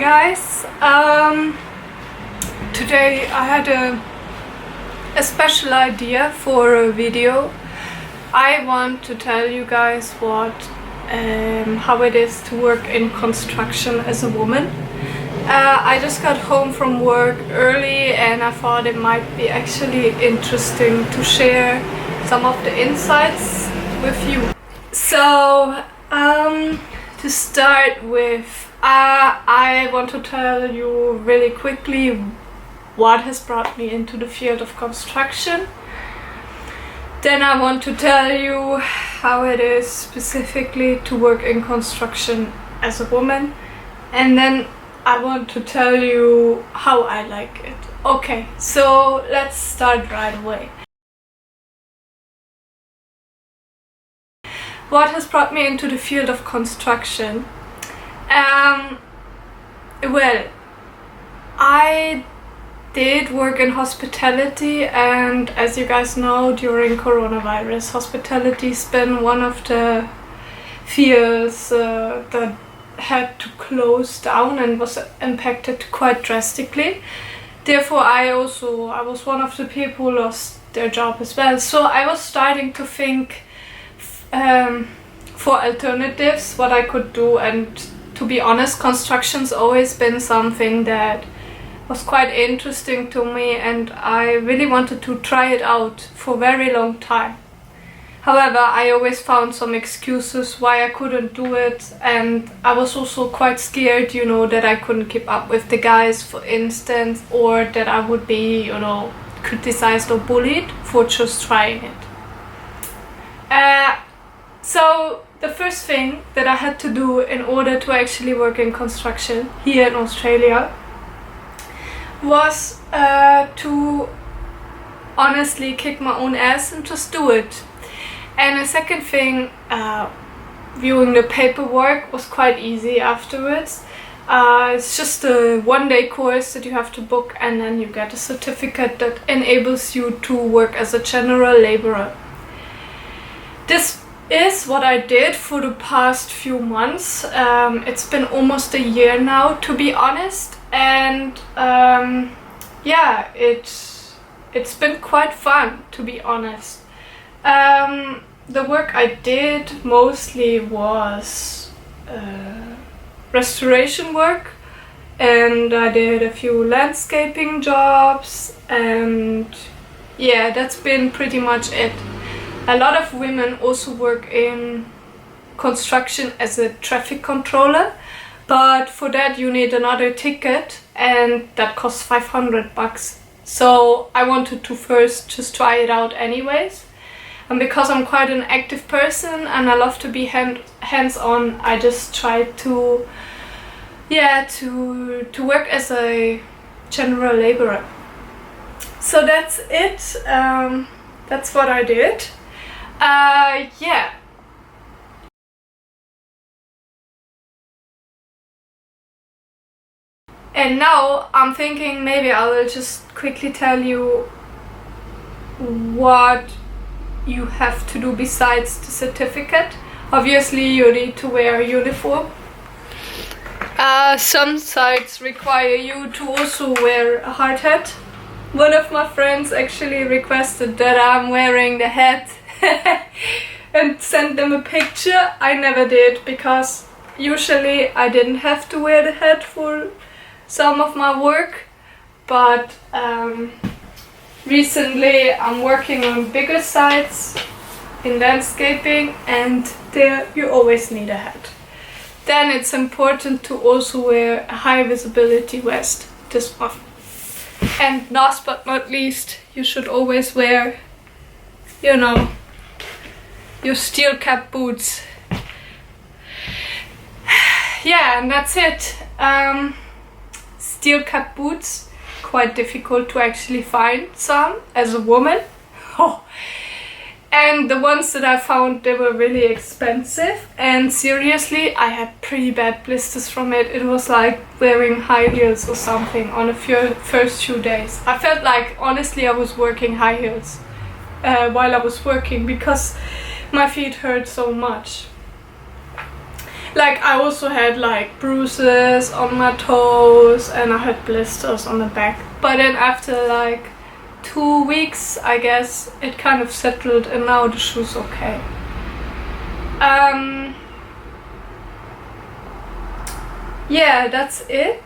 guys. Today I had a special idea for a video. I want to tell you guys how it is to work in construction as a woman. I just got home from work early and I thought it might be actually interesting to share some of the insights with you. So to start with, I want to tell you really quickly what has brought me into the field of construction. Then I want to tell you how it is specifically to work in construction as a woman. And then I want to tell you how I like it. Okay, so let's start right away. What has brought me into the field of construction? Well, I did work in hospitality, and as you guys know, during coronavirus, hospitality's been one of the fields that had to close down and was impacted quite drastically. Therefore, I was one of the people who lost their job as well. So I was starting to think for alternatives, what I could do, and to be honest, construction's always been something that was quite interesting to me and I really wanted to try it out for a very long time. However, I always found some excuses why I couldn't do it, and I was also quite scared, that I couldn't keep up with the guys, for instance, or that I would be, criticized or bullied for just trying it. So the first thing that I had to do in order to actually work in construction here in Australia was to honestly kick my own ass and just do it. And the second thing, viewing the paperwork was quite easy afterwards. It's just a one-day course that you have to book, and then you get a certificate that enables you to work as a general laborer. This is what I did for the past few months. It's been almost a year now, to be honest, and yeah, it's been quite fun, to be honest. The work I did mostly was restoration work, and I did a few landscaping jobs, and yeah, that's been pretty much it. A lot of women also work in construction as a traffic controller, but for that you need another ticket and that costs $500. So I wanted to first just try it out anyways. And because I'm quite an active person and I love to be hands-on, I just tried to work as a general laborer. So that's it. That's what I did. Yeah. And now I'm thinking maybe I will just quickly tell you what you have to do besides the certificate. Obviously you need to wear a uniform. Some sites require you to also wear a hard hat. One of my friends actually requested that I'm wearing the hat and sent them a picture. I never did, because usually I didn't have to wear the hat for some of my work, but recently I'm working on bigger sites in landscaping, and there you always need a hat. Then it's important to also wear a high visibility vest this month. And last but not least, you should always wear, your steel cap boots. Yeah, and that's it. Steel cap boots, quite difficult to actually find some as a woman. Oh. And the ones that I found, they were really expensive, and seriously, I had pretty bad blisters from it. It was like wearing high heels or something on the first few days. I felt like, honestly, I was wearing high heels while I was working, because my feet hurt so much. Like I also had like bruises on my toes and I had blisters on the back. But then after like 2 weeks, I guess, it kind of settled and now the shoe's okay. Yeah, that's it.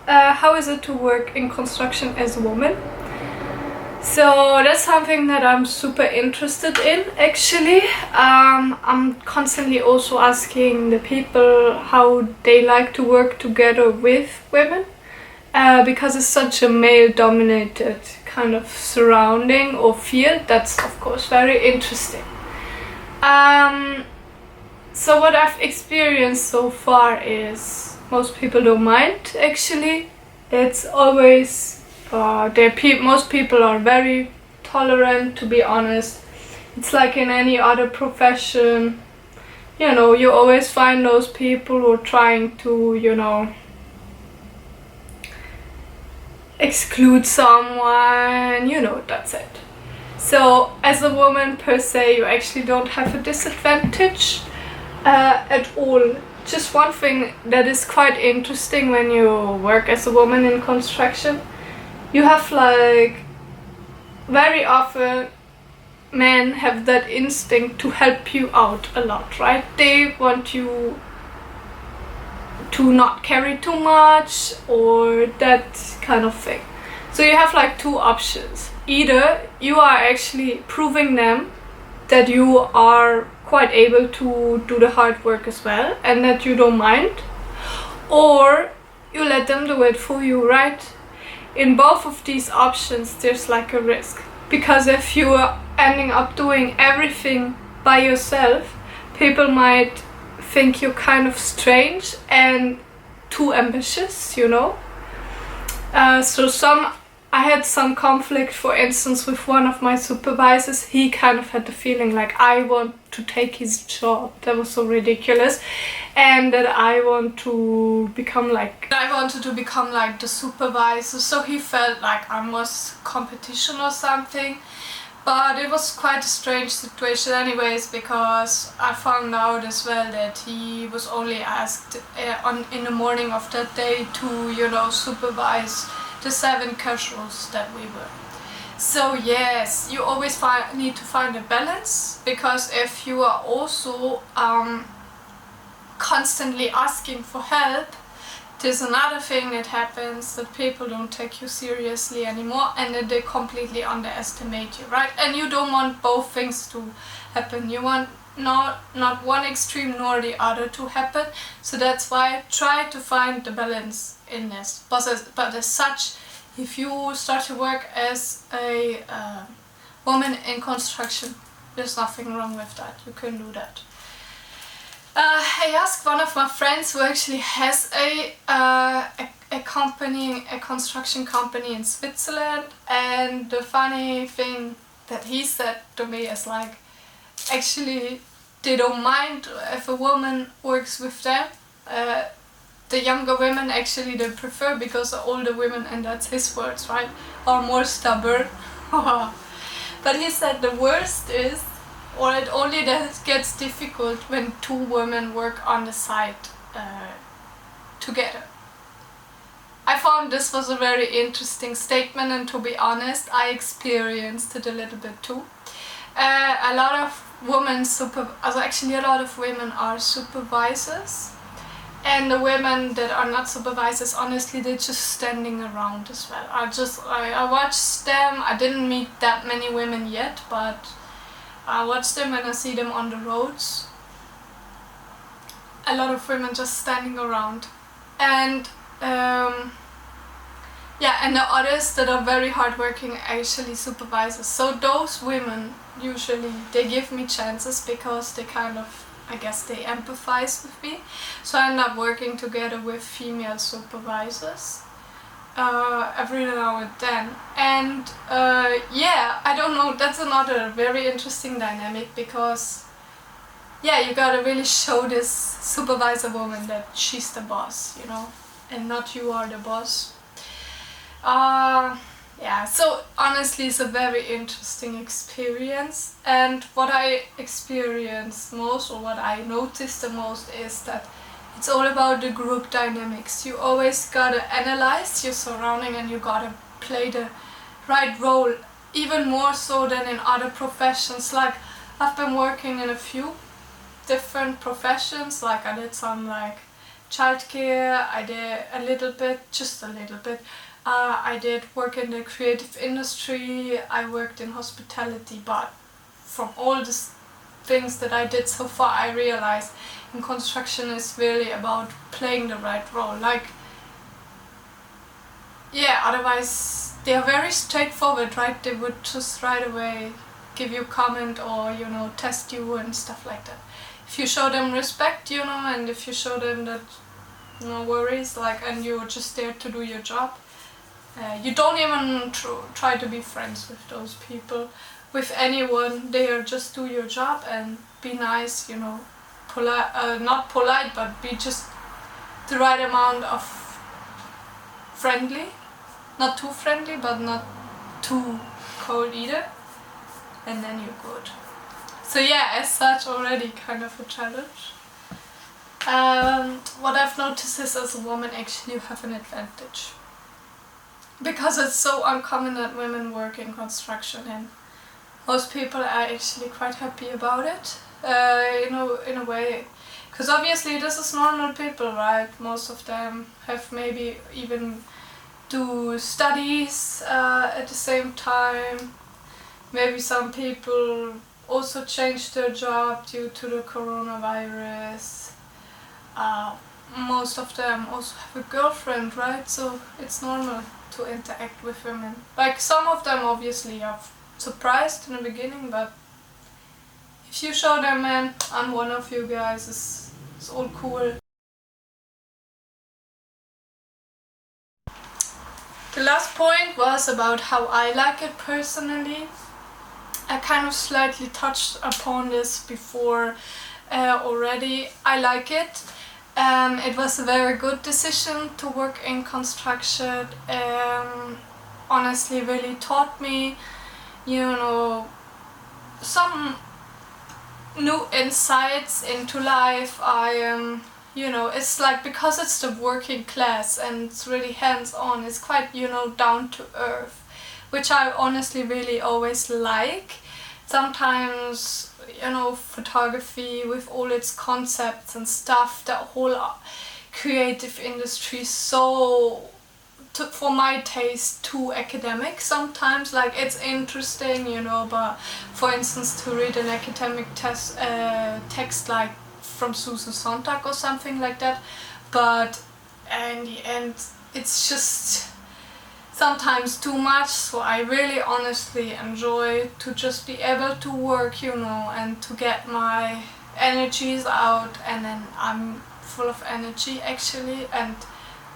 How is it to work in construction as a woman? So that's something that I'm super interested in, actually. I'm constantly also asking the people how they like to work together with women, because it's such a male-dominated kind of surrounding or field. That's of course very interesting. So what I've experienced so far is most people don't mind, actually. It's always most people are very tolerant, to be honest. It's like in any other profession, you know, you always find those people who are trying to, you know, exclude someone, you know, that's it. So as a woman per se, you actually don't have a disadvantage at all. Just one thing that is quite interesting when you work as a woman in construction, you have like, very often men have that instinct to help you out a lot, right? They want you to not carry too much or that kind of thing. So you have like two options. Either you are actually proving them that you are quite able to do the hard work as well and that you don't mind, or you let them do it for you, right? In both of these options there's like a risk, because if you are ending up doing everything by yourself, people might think you're kind of strange and too ambitious, you know. I had some conflict, for instance, with one of my supervisors. He kind of had the feeling like I want to take his job. That was so ridiculous. And that I wanted to become like the supervisor. So he felt like I was competition or something. But it was quite a strange situation anyways, because I found out as well that he was only asked in the morning of that day to, you know, supervise the 7 casuals that we were. So yes, you always need to find a balance, because if you are also constantly asking for help, there's another thing that happens, that people don't take you seriously anymore and that they completely underestimate you, right? And you don't want both things to happen. You want not one extreme nor the other to happen. So that's why try to find the balance in this. But as such, if you start to work as a woman in construction, there's nothing wrong with that. You can do that. I asked one of my friends who actually has a company, a construction company in Switzerland, and the funny thing that he said to me is like, actually they don't mind if a woman works with them. The younger women actually they prefer, because the older women, and that's his words, right, are more stubborn. But he said the worst is, or it only gets difficult when 2 women work on the site together. I found this was a very interesting statement, and to be honest, I experienced it a little bit too. A lot of women a lot of women are supervisors, and the women that are not supervisors, honestly, they're just standing around as well. I watched them. I didn't meet that many women yet, but I watch them and I see them on the roads. A lot of women just standing around. And yeah, and the others that are very hardworking actually supervisors. So those women, usually, they give me chances because they kind of, I guess they empathize with me. So I end up working together with female supervisors. Every now and then, and yeah, I don't know, that's another very interesting dynamic, because yeah, you gotta really show this supervisor woman that she's the boss, you know, and not you are the boss. Yeah, so honestly it's a very interesting experience, and what I experienced most, or what I noticed the most, is that it's all about the group dynamics. You always gotta analyze your surrounding and you gotta play the right role, even more so than in other professions. Like, I've been working in a few different professions. Like, I did some like childcare, I did a little bit, just a little bit. I did work in the creative industry, I worked in hospitality, but from all the things that I did so far, I realized in construction is really about playing the right role. Like, yeah, otherwise they are very straightforward, right? They would just right away give you comment or, you know, test you and stuff like that. If you show them respect, you know, and if you show them that no worries, like, and you're just there to do your job, you don't even try to be friends with those people, with anyone. They are just do your job and be nice, you know, polite, not polite, but be just the right amount of friendly, not too friendly, but not too cold either, and then you're good. So yeah, as such, already kind of a challenge. What I've noticed is, as a woman, actually you have an advantage, because it's so uncommon that women work in construction, and most people are actually quite happy about it, you know, in a way, because obviously this is normal people, right? Most of them have maybe even do studies at the same time. Maybe some people also changed their job due to the coronavirus. Most of them also have a girlfriend, right? So it's normal to interact with women. Like, some of them obviously are surprised in the beginning, but if you show them, man, I'm one of you guys, it's all cool. The last point was about how I like it personally. I kind of slightly touched upon this before already. I like it. It was a very good decision to work in construction. Honestly, really taught me, you know, some new insights into life. You know, it's like, because it's the working class and it's really hands-on, it's quite, you know, down to earth, which I honestly really always like. Sometimes, you know, photography with all its concepts and stuff, the whole creative industry, so for my taste too academic sometimes. Like, it's interesting, you know, but for instance, to read an academic text like from Susan Sontag or something like that, but in the end it's just sometimes too much. So I really honestly enjoy to just be able to work, you know, and to get my energies out, and then I'm full of energy actually, and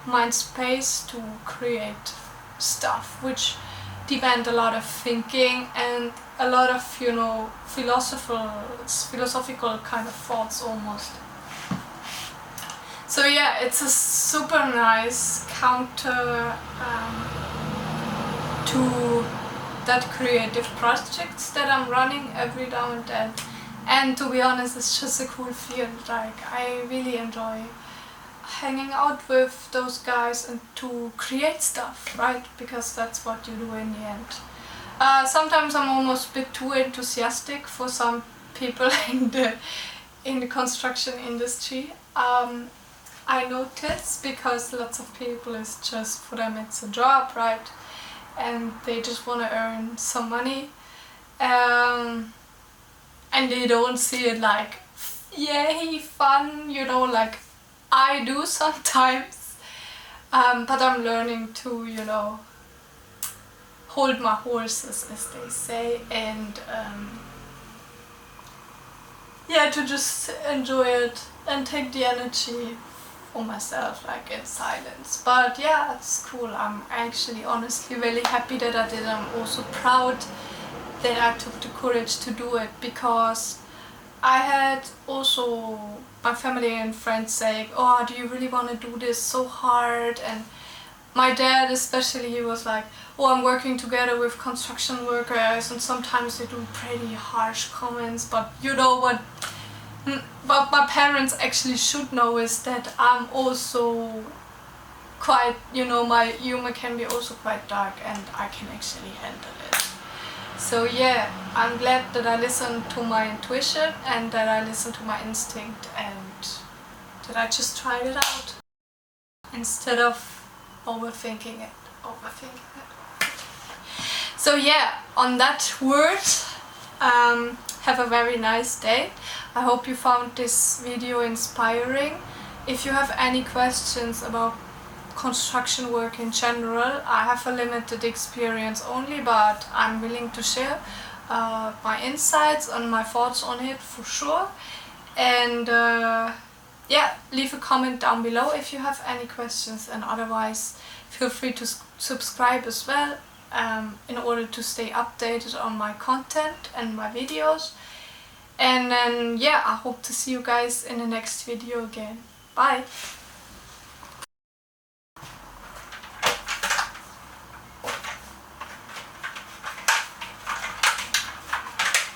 mind space to create stuff which demand a lot of thinking and a lot of, you know, philosophical kind of thoughts almost. So yeah, it's a super nice counter to that creative projects that I'm running every now and then. And to be honest, it's just a cool field. Like, I really enjoy hanging out with those guys and to create stuff, right? Because that's what you do in the end. Sometimes I'm almost a bit too enthusiastic for some people in the construction industry. I notice, because lots of people, is just, for them it's a job, right? And they just want to earn some money, and they don't see it like, yay, fun, you know, like I do sometimes. But I'm learning to, you know, hold my horses, as they say, and yeah, to just enjoy it and take the energy for myself, like in silence. But yeah, it's cool. I'm actually honestly really happy that I did. I'm also proud that I took the courage to do it, because I had also my family and friends saying, oh, do you really want to do this so hard? And my dad especially, he was like, oh, I'm working together with construction workers and sometimes they do pretty harsh comments, but you know what my parents actually should know is that I'm also quite, you know, my humor can be also quite dark and I can actually handle it. So yeah, I'm glad that I listened to my intuition and that I listened to my instinct and that I just tried it out instead of overthinking it. So yeah, on that word, have a very nice day. I hope you found this video inspiring. If you have any questions about construction work in general, I have a limited experience only, but I'm willing to share my insights and my thoughts on it for sure. And yeah, leave a comment down below if you have any questions, and otherwise feel free to subscribe as well in order to stay updated on my content and my videos. And then yeah, I hope to see you guys in the next video again. Bye!